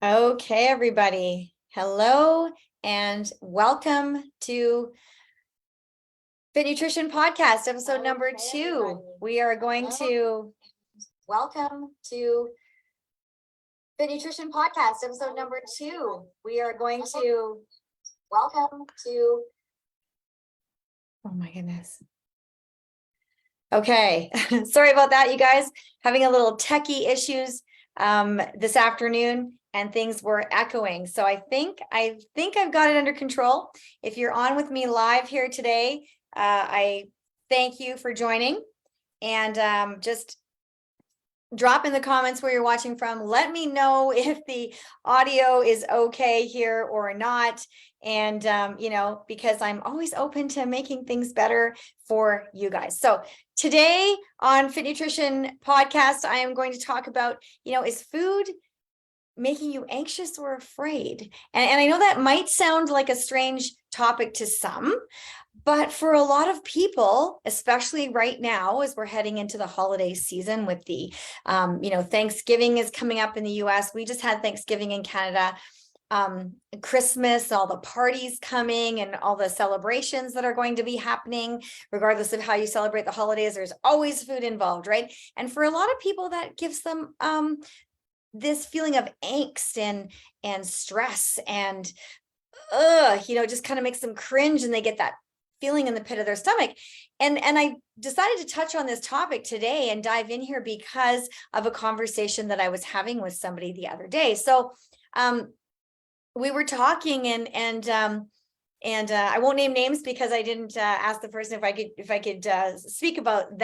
Okay, everybody. Hello and welcome to Fit Nutrition Podcast, episode number 2. We are going to welcome to Fit Nutrition Podcast, episode number 2. We are going to welcome to. Oh my goodness. Okay, sorry about that, you guys. Having a little techie issues this afternoon, and things were echoing. So I think I've got it under control. If you're on with me live here today, I thank you for joining, and just drop in the comments where you're watching from. Let me know if the audio is okay here or not. And, because I'm always open to making things better for you guys. So today on Fit Nutrition Podcast, I am going to talk about, is food making you anxious or afraid? And I know that might sound like a strange topic to some, but for a lot of people, especially right now, as we're heading into the holiday season with the, Thanksgiving is coming up in the US. We just had Thanksgiving in Canada. Christmas, all the parties coming and all the celebrations that are going to be happening, regardless of how you celebrate the holidays, there's always food involved, right? And for a lot of people, that gives them this feeling of angst and stress and just kind of makes them cringe, and they get that feeling in the pit of their stomach. And I decided to touch on this topic today and dive in here because of a conversation that I was having with somebody the other day. So we were talking and I won't name names because I didn't ask the person if I could speak about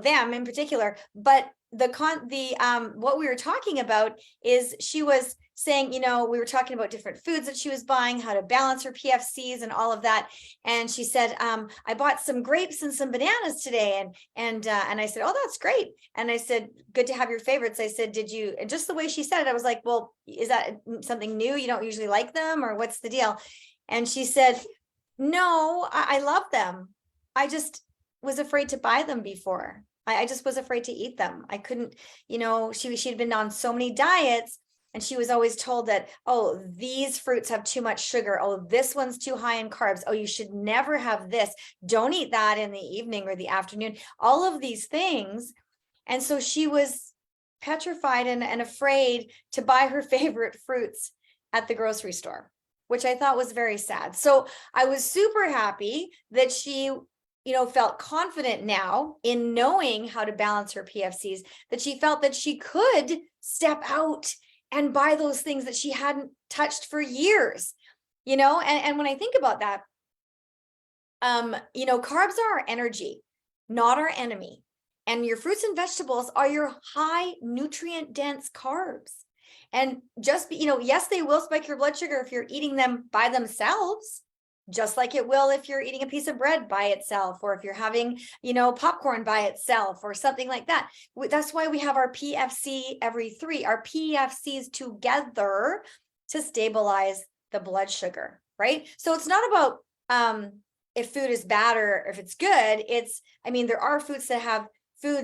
them in particular. But what we were talking about is she was saying, we were talking about different foods that she was buying, how to balance her PFCs and all of that. And she said, I bought some grapes and some bananas today. And I said, oh, that's great. And I said, good to have your favorites. I said, did you, and just the way she said it, I was like, well, is that something new? You don't usually like them, or what's the deal? And she said, no, I love them. I just was afraid to buy them before. I just was afraid to eat them. I couldn't, she'd been on so many diets, and she was always told that, oh, these fruits have too much sugar. Oh, this one's too high in carbs. Oh, you should never have this. Don't eat that in the evening or the afternoon. All of these things. And so she was petrified and afraid to buy her favorite fruits at the grocery store, which I thought was very sad. So I was super happy that she, felt confident now in knowing how to balance her PFCs, that she felt that she could step out and buy those things that she hadn't touched for years, and when I think about that, carbs are our energy, not our enemy. And your fruits and vegetables are your high nutrient dense carbs. And just, yes, they will spike your blood sugar if you're eating them by themselves, just like it will if you're eating a piece of bread by itself, or if you're having, popcorn by itself or something like that. That's why we have our PFC every 3, our PFCs together to stabilize the blood sugar, right? So it's not about if food is bad or if it's good. There are foods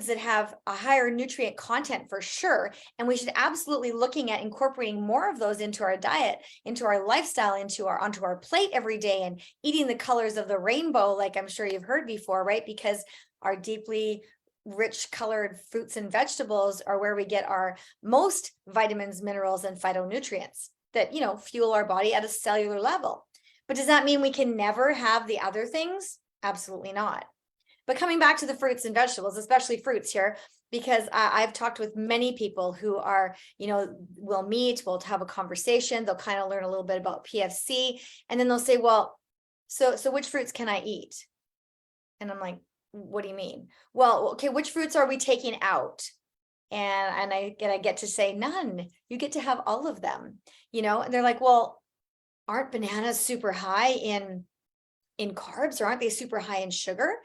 that have a higher nutrient content for sure. And we should absolutely looking at incorporating more of those into our diet, into our lifestyle, onto our plate every day, and eating the colors of the rainbow, like I'm sure you've heard before, right? Because our deeply rich colored fruits and vegetables are where we get our most vitamins, minerals, and phytonutrients that, fuel our body at a cellular level. But does that mean we can never have the other things? Absolutely not. But coming back to the fruits and vegetables, especially fruits here, because I've talked with many people who are, we'll meet, we'll have a conversation, they'll kind of learn a little bit about PFC, and then they'll say, well, so which fruits can I eat? And I'm like, what do you mean? Well, okay, which fruits are we taking out? And I get to say none. You get to have all of them, and they're like, well, aren't bananas super high in carbs, or aren't they super high in sugar?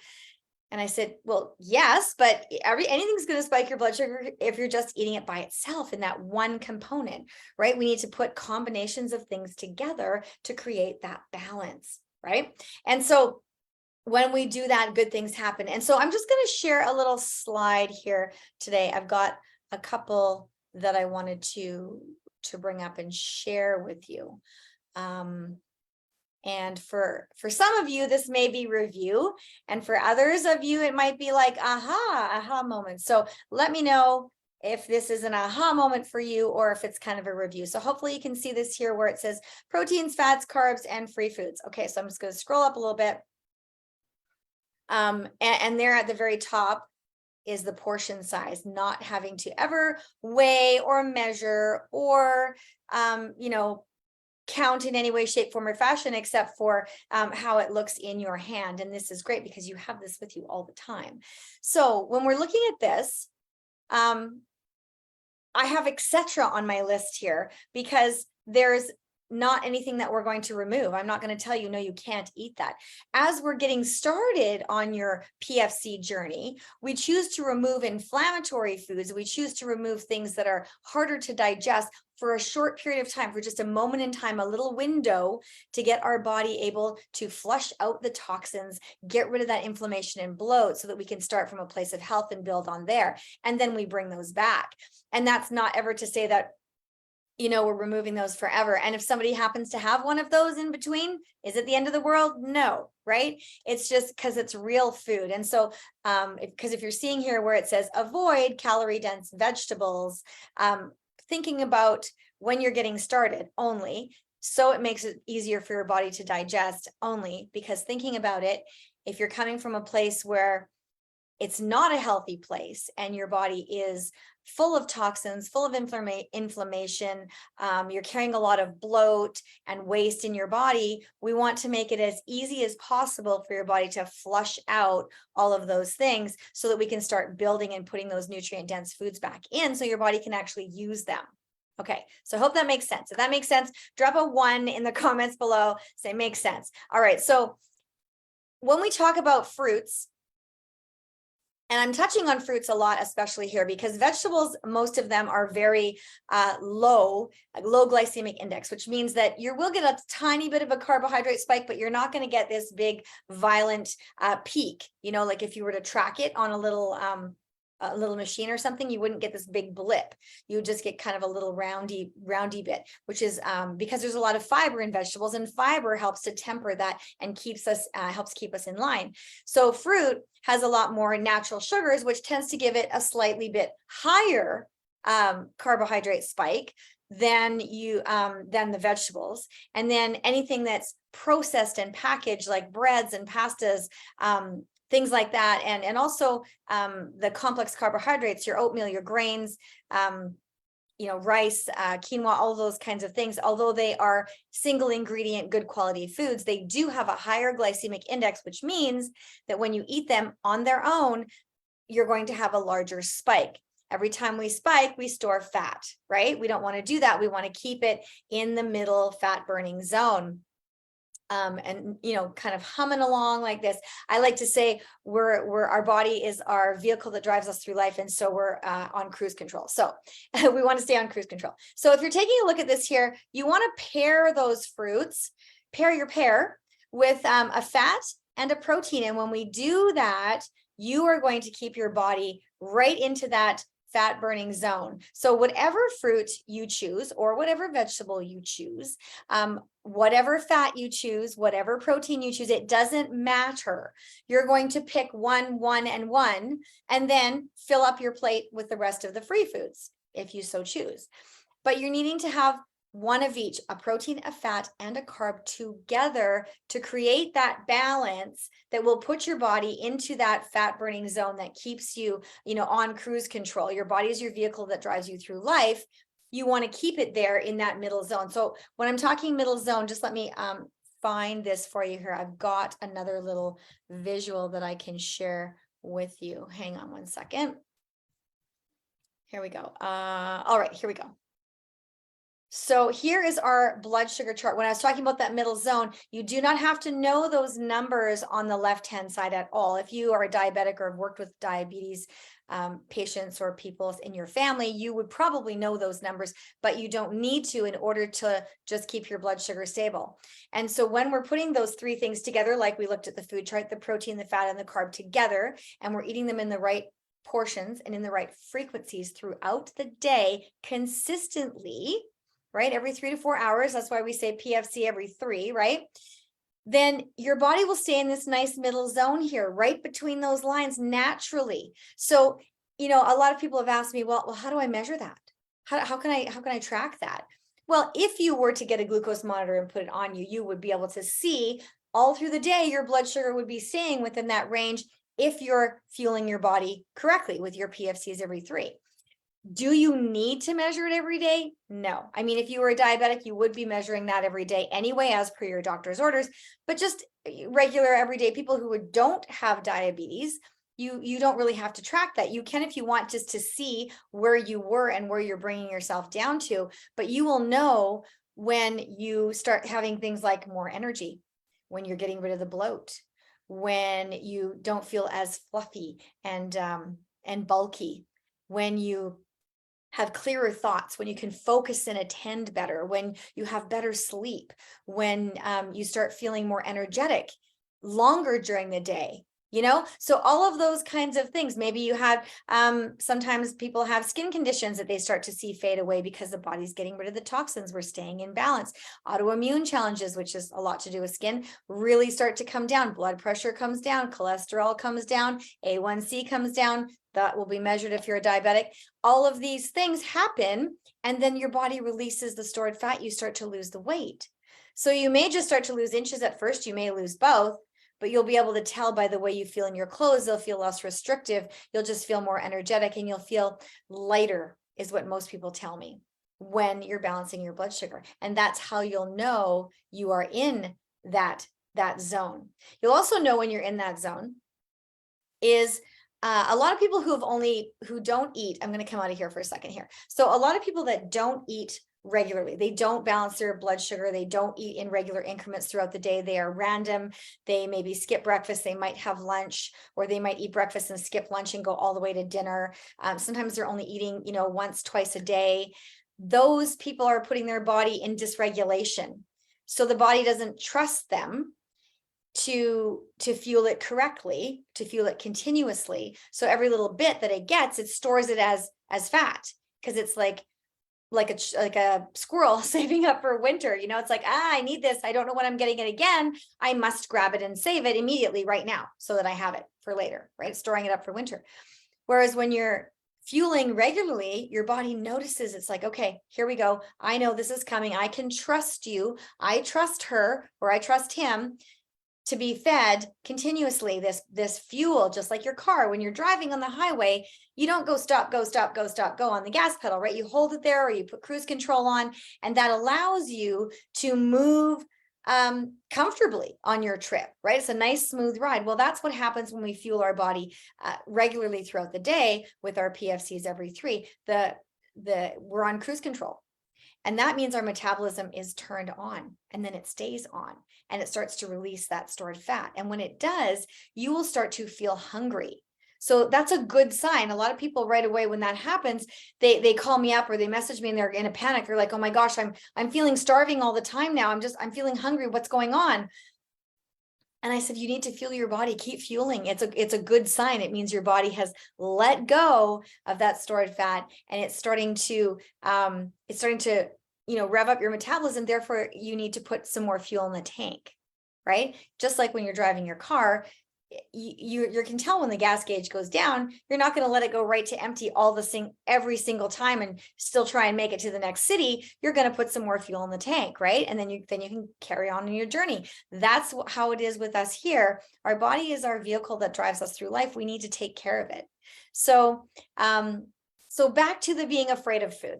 And I said, well, yes, but anything's going to spike your blood sugar if you're just eating it by itself in that one component, right? We need to put combinations of things together to create that balance, right? And so when we do that, good things happen. And so I'm just going to share a little slide here today. I've got a couple that I wanted to to bring up and share with you. And for some of you, this may be review, and for others of you, it might be like aha moment. So let me know if this is an aha moment for you or if it's kind of a review. So hopefully you can see this here where it says proteins, fats, carbs, and free foods. Okay, so I'm just going to scroll up a little bit. And there at the very top is the portion size, not having to ever weigh or measure or, count in any way, shape, form, or fashion, except for how it looks in your hand. And this is great because you have this with you all the time. So when we're looking at this, I have etc. on my list here because there's not anything that we're going to remove. I'm not going to tell you, no, you can't eat that. As we're getting started on your PFC journey, we choose to remove inflammatory foods. We choose to remove things that are harder to digest for a short period of time, for just a moment in time, a little window to get our body able to flush out the toxins, get rid of that inflammation and bloat so that we can start from a place of health and build on there. And then we bring those back. And that's not ever to say that we're removing those forever. And if somebody happens to have one of those in between, is it the end of the world? No, right? It's just because it's real food. And so, because if you're seeing here where it says avoid calorie dense vegetables, thinking about when you're getting started only, so it makes it easier for your body to digest only, because thinking about it, if you're coming from a place where it's not a healthy place and your body is full of toxins, full of inflammation, you're carrying a lot of bloat and waste in your body, we want to make it as easy as possible for your body to flush out all of those things so that we can start building and putting those nutrient dense foods back in so your body can actually use them. Okay, so I hope that makes sense. If that makes sense, drop a 1 in the comments below, say makes sense. All right, so when we talk about fruits, and I'm touching on fruits a lot, especially here, because vegetables, most of them are very low glycemic index, which means that you will get a tiny bit of a carbohydrate spike, but you're not going to get this big violent peak. Like if you were to track it on a little machine or something, you wouldn't get this big blip. You would just get kind of a little roundy bit, which is because there's a lot of fiber in vegetables, and fiber helps to temper that and helps keep us in line. So fruit has a lot more natural sugars, which tends to give it a slightly bit higher carbohydrate spike than the vegetables. And then anything that's processed and packaged, like breads and pastas, things like that, and also the complex carbohydrates, your oatmeal, your grains, rice, quinoa, all those kinds of things, although they are single ingredient, good quality foods, they do have a higher glycemic index, which means that when you eat them on their own, you're going to have a larger spike. Every time we spike, we store fat, right? We don't want to do that. We want to keep it in the middle fat burning zone. And kind of humming along like this. I like to say we're our body is our vehicle that drives us through life, and so we're on cruise control. So we want to stay on cruise control. So if you're taking a look at this here, you want to pair those fruits, pair your pear with a fat and a protein. And when we do that, you are going to keep your body right into that fat burning zone. So whatever fruit you choose or whatever vegetable you choose, whatever fat you choose, whatever protein you choose, it doesn't matter. You're going to pick one, and then fill up your plate with the rest of the free foods if you so choose. But you're needing to have one of each, a protein, a fat, and a carb together to create that balance that will put your body into that fat burning zone that keeps you, on cruise control. Your body is your vehicle that drives you through life. You want to keep it there in that middle zone. So when I'm talking middle zone, just let me find this for you here. I've got another little visual that I can share with you. Hang on one second. Here we go. All right, here we go. So here is our blood sugar chart. When I was talking about that middle zone, you do not have to know those numbers on the left-hand side at all. If you are a diabetic or have worked with diabetes patients or people in your family, you would probably know those numbers, but you don't need to in order to just keep your blood sugar stable. And so when we're putting those three things together, like we looked at the food chart, the protein, the fat, and the carb together, and we're eating them in the right portions and in the right frequencies throughout the day consistently, right? Every 3 to 4 hours. That's why we say PFC every 3, right? Then your body will stay in this nice middle zone here, right between those lines naturally. So, a lot of people have asked me, well, how do I measure that? How can I track that? Well, if you were to get a glucose monitor and put it on you, you would be able to see all through the day, your blood sugar would be staying within that range if you're fueling your body correctly with your PFCs every 3. Do you need to measure it every day? No. I mean, if you were a diabetic, you would be measuring that every day anyway, as per your doctor's orders, but just regular everyday people who don't have diabetes, you don't really have to track that. You can, if you want, just to see where you were and where you're bringing yourself down to, but you will know when you start having things like more energy, when you're getting rid of the bloat, when you don't feel as fluffy and bulky, when you have clearer thoughts, when you can focus and attend better, when you have better sleep, when you start feeling more energetic longer during the day. So all of those kinds of things. Maybe you have, sometimes people have skin conditions that they start to see fade away because the body's getting rid of the toxins. We're staying in balance. Autoimmune challenges, which is a lot to do with skin, really start to come down. Blood pressure comes down, cholesterol comes down, A1C comes down. That will be measured if you're a diabetic. All of these things happen, and then your body releases the stored fat. You start to lose the weight. So you may just start to lose inches at first. You may lose both, but you'll be able to tell by the way you feel in your clothes. They'll feel less restrictive. You'll just feel more energetic, and you'll feel lighter, is what most people tell me, when you're balancing your blood sugar. And that's how you'll know you are in that zone. You'll also know when you're in that zone is a lot of people who don't eat. I'm going to come out of here for a second here. So a lot of people that don't eat regularly, they don't balance their blood sugar, they don't eat in regular increments throughout the day, they are random, they maybe skip breakfast, they might have lunch, or they might eat breakfast and skip lunch and go all the way to dinner. Sometimes they're only eating, once, twice a day. Those people are putting their body in dysregulation. So the body doesn't trust them to fuel it correctly, to fuel it continuously. So every little bit that it gets, it stores it as fat, because it's like a squirrel saving up for winter. It's like, I need this. I don't know when I'm getting it again. I must grab it and save it immediately right now so that I have it for later, right? Storing it up for winter. Whereas when you're fueling regularly, your body notices, it's like, okay, here we go. I know this is coming. I can trust you. I trust her, or I trust him, to be fed continuously this fuel. Just like your car, when you're driving on the highway, you don't go stop, go stop, go stop, go on the gas pedal, right? You hold it there, or you put cruise control on, and that allows you to move comfortably on your trip, right? It's a nice smooth ride. Well, that's what happens when we fuel our body regularly throughout the day with our PFCs every 3. We're on cruise control. And that means our metabolism is turned on, and then it stays on, and it starts to release that stored fat. And when it does, you will start to feel hungry. So that's a good sign. A lot of people right away, when that happens, they call me up or they message me and they're in a panic. They're like, oh my gosh, I'm feeling starving all the time now. I'm feeling hungry. What's going on? And I said, you need to fuel your body. Keep fueling. It's a good sign. It means your body has let go of that stored fat, and it's starting to rev up your metabolism. Therefore, you need to put some more fuel in the tank, right? Just like when you're driving your car, you can tell when the gas gauge goes down. You're not going to let it go right to empty every single time and still try and make it to the next city. You're going to put some more fuel in the tank, right? And then you can carry on in your journey. That's how it is with us here. Our body is our vehicle that drives us through life. We need to take care of it. So back to the being afraid of food.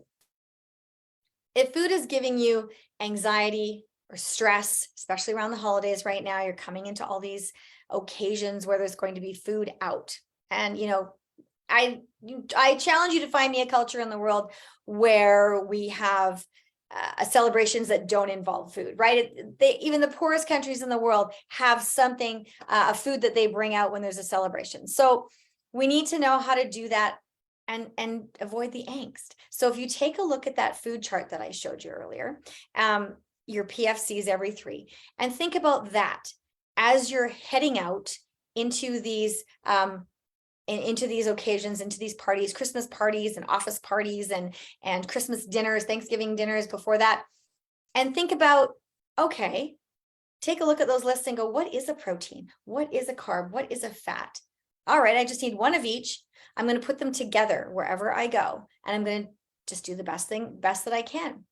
If food is giving you anxiety or stress, especially around the holidays right now, you're coming into all these occasions where there's going to be food out. And, I challenge you to find me a culture in the world where we have celebrations that don't involve food, right? Even the poorest countries in the world have something, a food that they bring out when there's a celebration. So we need to know how to do that and avoid the angst. So if you take a look at that food chart that I showed you earlier, your PFCs every 3, and think about that as you're heading out into these into these occasions, into these parties, Christmas parties and office parties and Christmas dinners, Thanksgiving dinners before that. And think about, okay, take a look at those lists and go, what is a protein? What is a carb? What is a fat? All right, I just need one of each. I'm going to put them together wherever I go. And I'm going to just do the best that I can.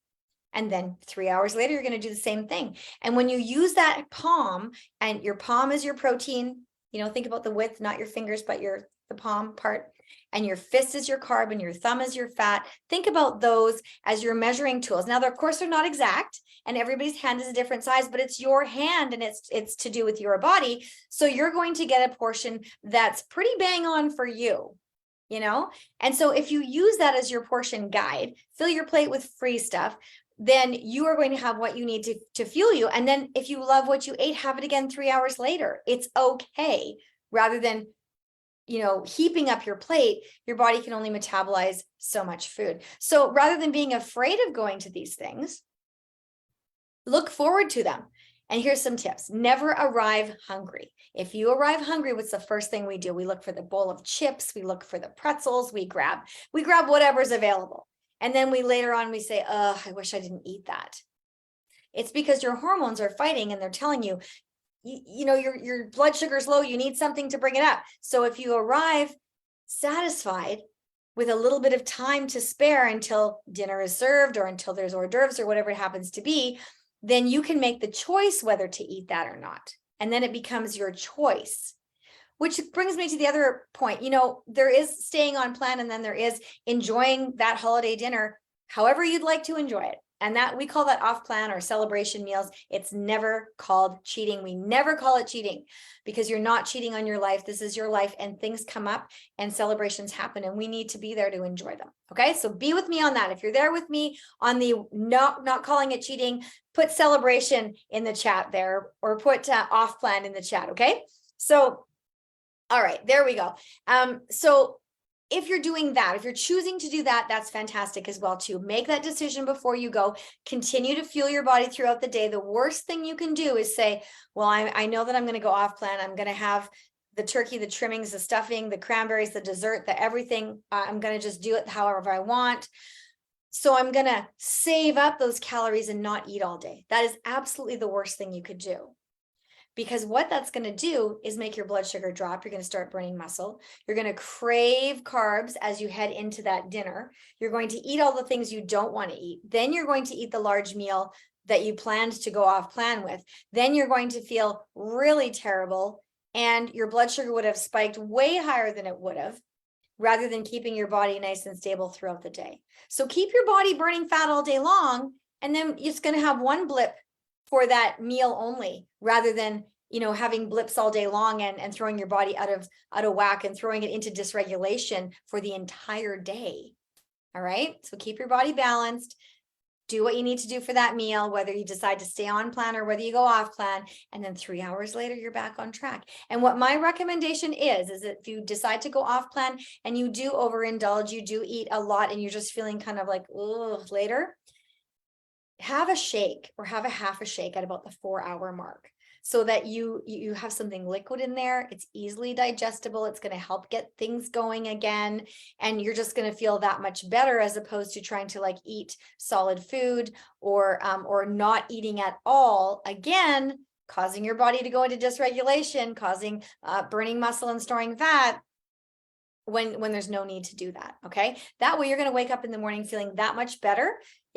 And then 3 hours later, you're going to do the same thing. And when you use that palm, and your palm is your protein, think about the width, not your fingers, but the palm part, and your fist is your carb and your thumb is your fat. Think about those as your measuring tools. Now, of course, they're not exact, and everybody's hand is a different size, but it's your hand and it's to do with your body. So you're going to get a portion that's pretty bang on for you. And so if you use that as your portion guide, fill your plate with free stuff, then you are going to have what you need to fuel you. And then if you love what you ate, have it again 3 hours later. It's okay. Rather than, heaping up your plate, your body can only metabolize so much food. So rather than being afraid of going to these things, look forward to them. And here's some tips. Never arrive hungry. If you arrive hungry, what's the first thing we do? We look for the bowl of chips. We look for the pretzels. We grab whatever's available. And then later on we say, oh, I wish I didn't eat that. It's because your hormones are fighting and they're telling you, your blood sugar's low. You need something to bring it up. So if you arrive satisfied with a little bit of time to spare until dinner is served or until there's hors d'oeuvres or whatever it happens to be, then you can make the choice whether to eat that or not. And then it becomes your choice. Which brings me to the other point. There is staying on plan, and then there is enjoying that holiday dinner however you'd like to enjoy it. And that we call that off plan or celebration meals. It's never called cheating. We never call it cheating because you're not cheating on your life. This is your life, and things come up and celebrations happen, and we need to be there to enjoy them. Okay, so be with me on that. If you're there with me on the not calling it cheating, put celebration in the chat there, or put off plan in the chat. Okay, so all right, there we go. So if you're doing that, if you're choosing to do that, that's fantastic as well too. Make that decision before you go. Continue to fuel your body throughout the day. The worst thing you can do is say, well, I know that I'm going to go off plan. I'm going to have the turkey, the trimmings, the stuffing, the cranberries, the dessert, the everything. I'm going to just do it however I want. So I'm going to save up those calories and not eat all day. That is absolutely the worst thing you could do. Because what that's going to do is make your blood sugar drop. You're going to start burning muscle. You're going to crave carbs as you head into that dinner. You're going to eat all the things you don't want to eat. Then you're going to eat the large meal that you planned to go off plan with. Then you're going to feel really terrible, and your blood sugar would have spiked way higher than it would have, rather than keeping your body nice and stable throughout the day. So keep your body burning fat all day long, and then it's going to have one blip for that meal only, rather than having blips all day long and throwing your body out of whack and throwing it into dysregulation for the entire day. All right, so keep your body balanced. Do what you need to do for that meal, whether you decide to stay on plan or whether you go off plan, and then 3 hours later you're back on track. And what my recommendation is that if you decide to go off plan and you do overindulge, you do eat a lot, and you're just feeling kind of like, ugh, later, have a shake or have a half a shake at about the 4 hour mark, so that you have something liquid in there. It's easily digestible. It's going to help get things going again. And you're just going to feel that much better, as opposed to trying to eat solid food or not eating at all, again, causing your body to go into dysregulation, causing burning muscle and storing fat, when there's no need to do that. Okay, that way you're going to wake up in the morning feeling that much better.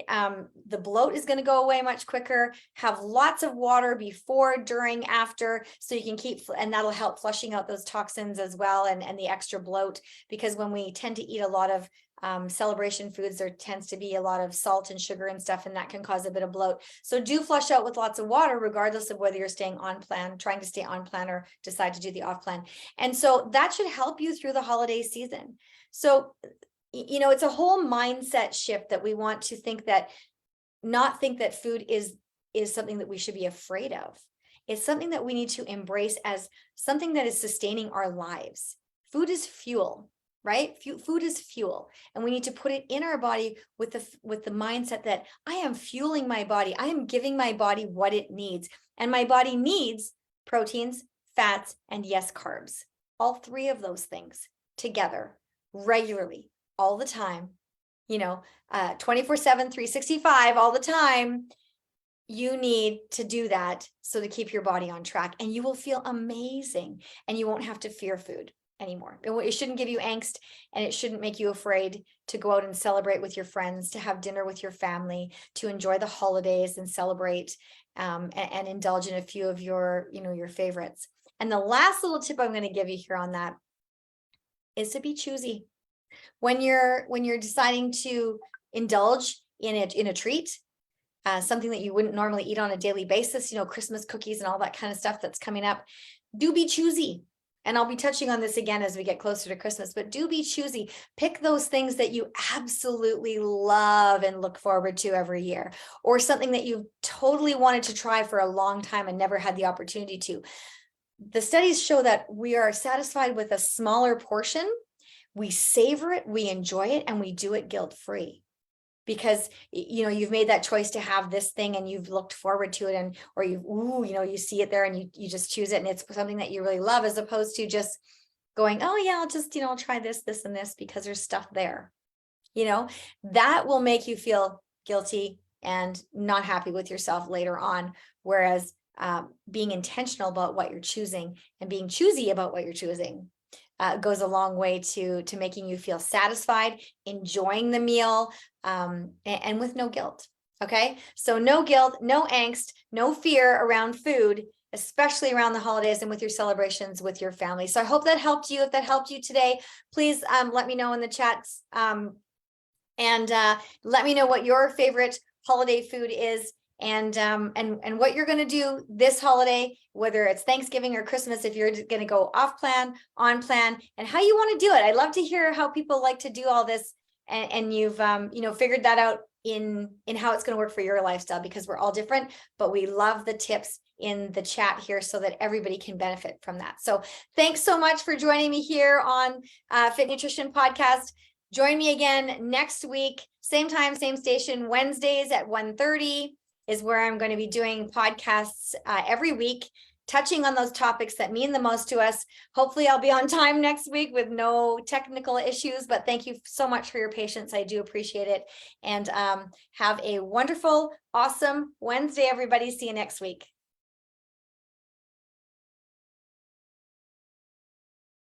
The bloat is going to go away much quicker. Have lots of water before, during, after, so you can keep, and that'll help flushing out those toxins as well, and the extra bloat, because when we tend to eat a lot of celebration foods, there tends to be a lot of salt and sugar and stuff, and that can cause a bit of bloat. So do flush out with lots of water, regardless of whether you're staying on plan, trying to stay on plan, or decide to do the off plan. And so that should help you through the holiday season. So it's a whole mindset shift that we want to not think that food is something that we should be afraid of. It's something that we need to embrace as something that is sustaining our lives. Food is fuel, right? Food is fuel, and we need to put it in our body with the mindset that I am fueling my body. I am giving my body what it needs, and my body needs proteins, fats, and yes, carbs. All three of those things. together regularly, all the time, 24/7, 365, all the time, you need to do that so to keep your body on track, and you will feel amazing, and you won't have to fear food anymore. It shouldn't give you angst, and it shouldn't make you afraid to go out and celebrate with your friends, to have dinner with your family, to enjoy the holidays and celebrate, and indulge in a few of your, your favorites. And the last little tip I'm going to give you here on that is to be choosy. When you're deciding to indulge in a treat, something that you wouldn't normally eat on a daily basis, Christmas cookies and all that kind of stuff that's coming up, do be choosy. And I'll be touching on this again as we get closer to Christmas, but do be choosy. Pick those things that you absolutely love and look forward to every year, or something that you've totally wanted to try for a long time and never had the opportunity to. The studies show that we are satisfied with a smaller portion. We savor it, we enjoy it, and we do it guilt-free. Because you've made that choice to have this thing, and you've looked forward to it, or you see it there, and you just choose it, and it's something that you really love, as opposed to just going, oh yeah, I'll just I'll try this and this because there's stuff there. That will make you feel guilty and not happy with yourself later on. Whereas being intentional about what you're choosing and being choosy about what you're choosing goes a long way to making you feel satisfied, enjoying the meal, and with no guilt. Okay, so no guilt, no angst, no fear around food, especially around the holidays and with your celebrations with your family. So I hope that helped you. If that helped you today, please let me know in the chats, and let me know what your favorite holiday food is, and what you're going to do this holiday, whether it's Thanksgiving or Christmas, if you're going to go off plan, on plan, and how you want to do it. I'd love to hear how people like to do all this, and you've figured that out in how it's going to work for your lifestyle, because we're all different, but we love the tips in the chat here so that everybody can benefit from that. So thanks so much for joining me here on Fit Nutrition Podcast. Join me again next week, same time, same station, Wednesdays at 1:30 is where I'm going to be doing podcasts every week, touching on those topics that mean the most to us. Hopefully I'll be on time next week with no technical issues, but thank you so much for your patience. I do appreciate it. And have a wonderful, awesome Wednesday, everybody. See you next week.